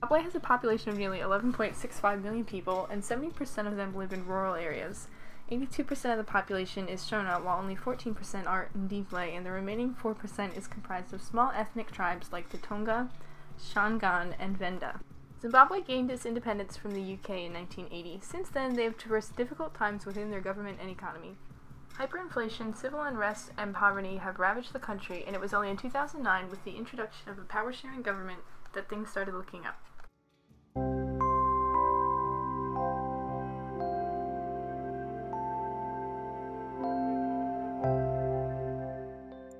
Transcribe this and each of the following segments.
Zimbabwe has a population of nearly 11.65 million people, and 70% of them live in rural areas. 82% of the population is Shona, while only 14% are Ndebele, and the remaining 4% is comprised of small ethnic tribes like the Tonga, Shangaan, and Venda. Zimbabwe gained its independence from the UK in 1980. Since then, they have traversed difficult times within their government and economy. Hyperinflation, civil unrest, and poverty have ravaged the country, and it was only in 2009, with the introduction of a power-sharing government, that things started looking up.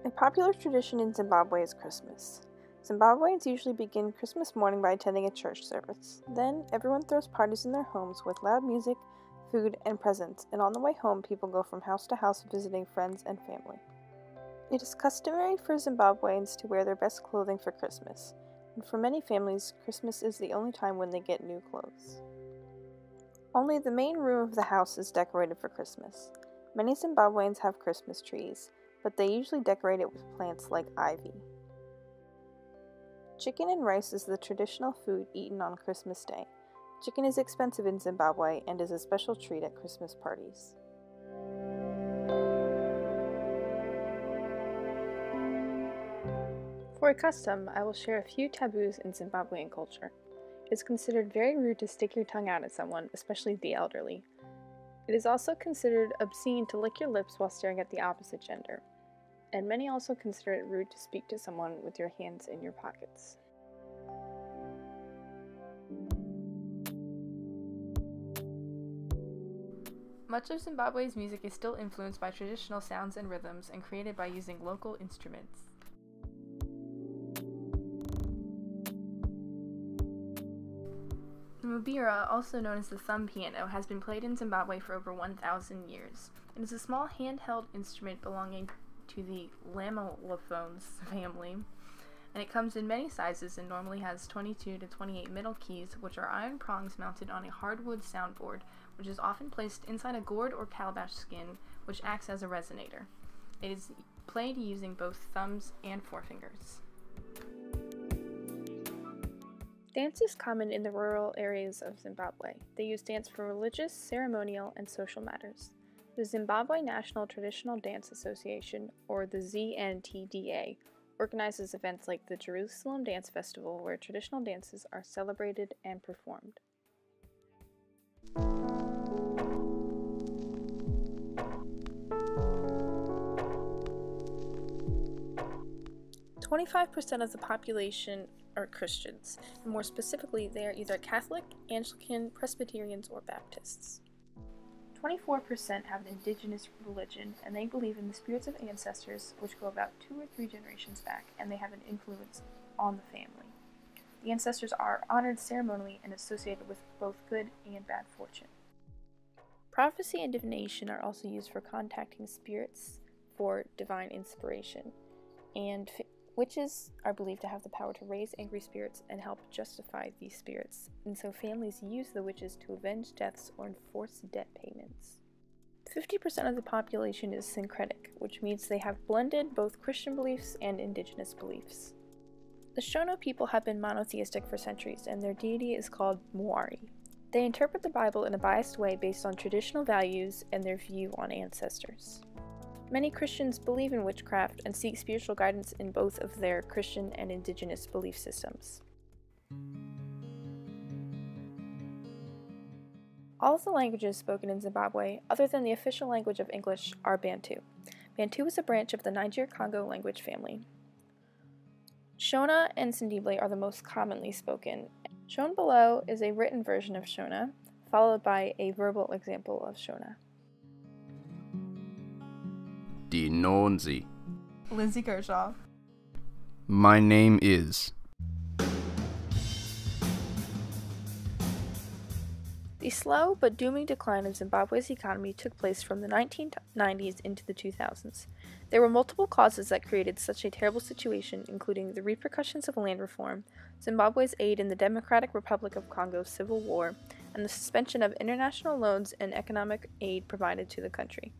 A popular tradition in Zimbabwe is Christmas. Zimbabweans usually begin Christmas morning by attending a church service. Then, everyone throws parties in their homes with loud music, food, and presents, and on the way home, people go from house to house visiting friends and family. It is customary for Zimbabweans to wear their best clothing for Christmas, and for many families, Christmas is the only time when they get new clothes. Only the main room of the house is decorated for Christmas. Many Zimbabweans have Christmas trees, but they usually decorate it with plants like ivy. Chicken and rice is the traditional food eaten on Christmas Day. Chicken is expensive in Zimbabwe and is a special treat at Christmas parties. For a custom, I will share a few taboos in Zimbabwean culture. It is considered very rude to stick your tongue out at someone, especially the elderly. It is also considered obscene to lick your lips while staring at the opposite gender. And many also consider it rude to speak to someone with your hands in your pockets. Much of Zimbabwe's music is still influenced by traditional sounds and rhythms and created by using local instruments. The mubira, also known as the thumb piano, has been played in Zimbabwe for over 1,000 years. It is a small handheld instrument belonging to the lamellophones family, and it comes in many sizes and normally has 22 to 28 middle keys, which are iron prongs mounted on a hardwood soundboard, which is often placed inside a gourd or calabash skin, which acts as a resonator. It is played using both thumbs and forefingers. Dance is common in the rural areas of Zimbabwe. They use dance for religious, ceremonial, and social matters. The Zimbabwe National Traditional Dance Association, or the ZNTDA, organizes events like the Jerusalem Dance Festival, where traditional dances are celebrated and performed. 25% of the population are Christians, and more specifically, they are either Catholic, Anglican, Presbyterians, or Baptists. 24% have an indigenous religion, and they believe in the spirits of ancestors, which go about 2 or 3 generations back, and they have an influence on the family. The ancestors are honored ceremonially and associated with both good and bad fortune. Prophecy and divination are also used for contacting spirits for divine inspiration, and witches are believed to have the power to raise angry spirits and help justify these spirits, and so families use the witches to avenge deaths or enforce debt payments. 50% of the population is syncretic, which means they have blended both Christian beliefs and indigenous beliefs. The Shona people have been monotheistic for centuries, and their deity is called Mwari. They interpret the Bible in a biased way based on traditional values and their view on ancestors. Many Christians believe in witchcraft and seek spiritual guidance in both of their Christian and indigenous belief systems. All of the languages spoken in Zimbabwe, other than the official language of English, are Bantu. Bantu is a branch of the Niger-Congo language family. Shona and Ndebele are the most commonly spoken. Shown below is a written version of Shona, followed by a verbal example of Shona. Dinonzi. Lindsay Kershaw. My name is. The slow but dooming decline of Zimbabwe's economy took place from the 1990s into the 2000s. There were multiple causes that created such a terrible situation, including the repercussions of land reform, Zimbabwe's aid in the Democratic Republic of Congo's civil war, and the suspension of international loans and economic aid provided to the country.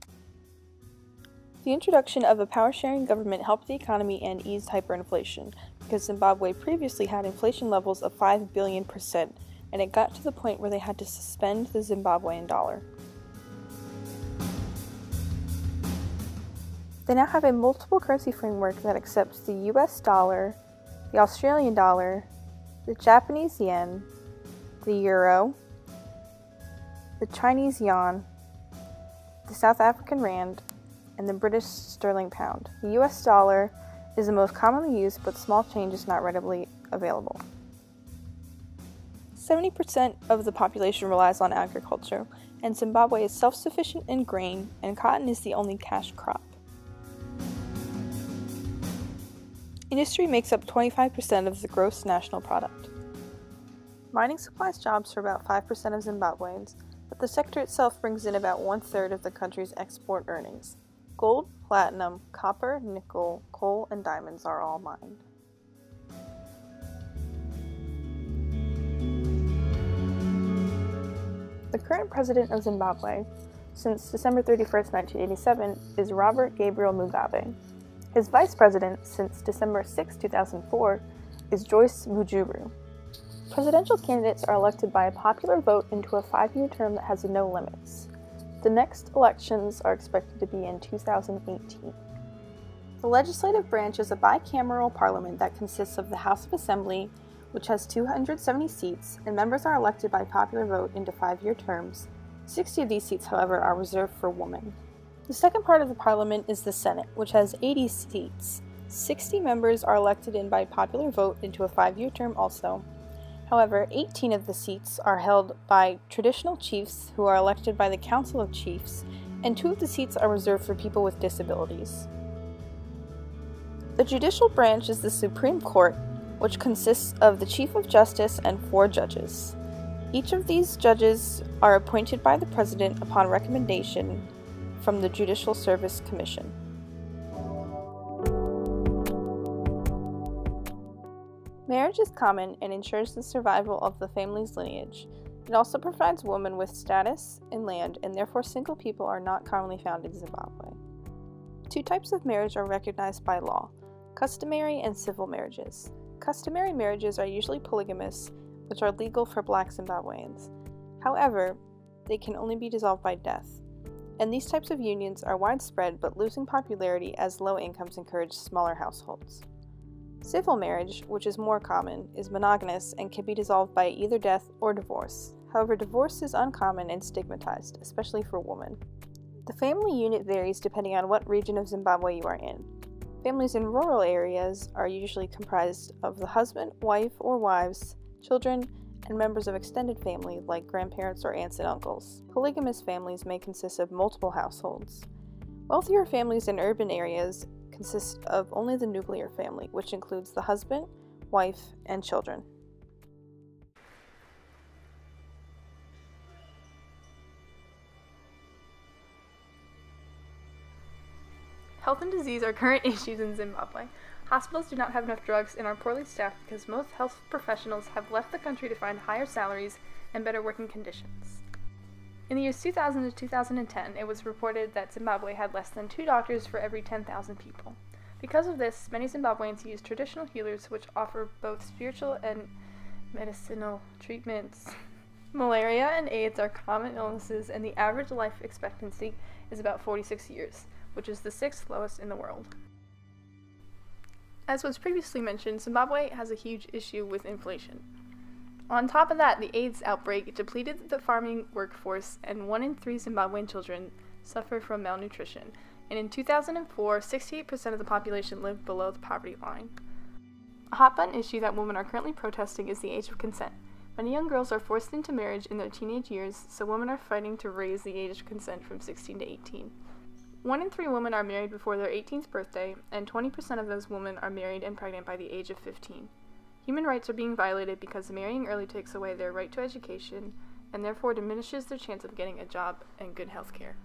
The introduction of a power-sharing government helped the economy and eased hyperinflation, because Zimbabwe previously had inflation levels of 5 billion%, and it got to the point where they had to suspend the Zimbabwean dollar. They now have a multiple currency framework that accepts the US dollar, the Australian dollar, the Japanese yen, the euro, the Chinese yuan, the South African rand, and the British sterling pound. The US dollar is the most commonly used, but small change is not readily available. 70% of the population relies on agriculture, and Zimbabwe is self-sufficient in grain, and cotton is the only cash crop. Industry makes up 25% of the gross national product. Mining supplies jobs for about 5% of Zimbabweans, but the sector itself brings in about 1/3 of the country's export earnings. Gold, platinum, copper, nickel, coal, and diamonds are all mined. The current president of Zimbabwe, since December 31st, 1987, is Robert Gabriel Mugabe. His vice president, since December 6, 2004, is Joyce Mujuru. Presidential candidates are elected by a popular vote into a 5-year term that has no limits. The next elections are expected to be in 2018. The legislative branch is a bicameral parliament that consists of the House of Assembly, which has 270 seats, and members are elected by popular vote into 5-year terms. 60 of these seats, however, are reserved for women. The second part of the parliament is the Senate, which has 80 seats. 60 members are elected in by popular vote into a 5-year term also. However, 18 of the seats are held by traditional chiefs who are elected by the Council of Chiefs, and 2 of the seats are reserved for people with disabilities. The judicial branch is the Supreme Court, which consists of the Chief of Justice and 4 judges. Each of these judges are appointed by the President upon recommendation from the Judicial Service Commission. Marriage is common and ensures the survival of the family's lineage. It also provides women with status in land, and therefore single people are not commonly found in Zimbabwe. 2 types of marriage are recognized by law: customary and civil marriages. Customary marriages are usually polygamous, which are legal for Black Zimbabweans. However, they can only be dissolved by death. And these types of unions are widespread but losing popularity as low incomes encourage smaller households. Civil marriage, which is more common, is monogamous and can be dissolved by either death or divorce. However, divorce is uncommon and stigmatized, especially for women. The family unit varies depending on what region of Zimbabwe you are in. Families in rural areas are usually comprised of the husband, wife, or wives, children, and members of extended family like grandparents or aunts and uncles. Polygamous families may consist of multiple households. Wealthier families in urban areas consist of only the nuclear family, which includes the husband, wife, and children. Health and disease are current issues in Zimbabwe. Hospitals do not have enough drugs and are poorly staffed because most health professionals have left the country to find higher salaries and better working conditions. In the years 2000 to 2010, it was reported that Zimbabwe had less than 2 doctors for every 10,000 people. Because of this, many Zimbabweans use traditional healers which offer both spiritual and medicinal treatments. Malaria and AIDS are common illnesses, and the average life expectancy is about 46 years, which is the 6th lowest in the world. As was previously mentioned, Zimbabwe has a huge issue with inflation. On top of that, the AIDS outbreak depleted the farming workforce, and 1 in 3 Zimbabwean children suffer from malnutrition. And in 2004, 68% of the population lived below the poverty line. A hot-button issue that women are currently protesting is the age of consent. Many young girls are forced into marriage in their teenage years, so women are fighting to raise the age of consent from 16 to 18. 1 in 3 women are married before their 18th birthday, and 20% of those women are married and pregnant by the age of 15. Human rights are being violated because marrying early takes away their right to education and therefore diminishes their chance of getting a job and good health care.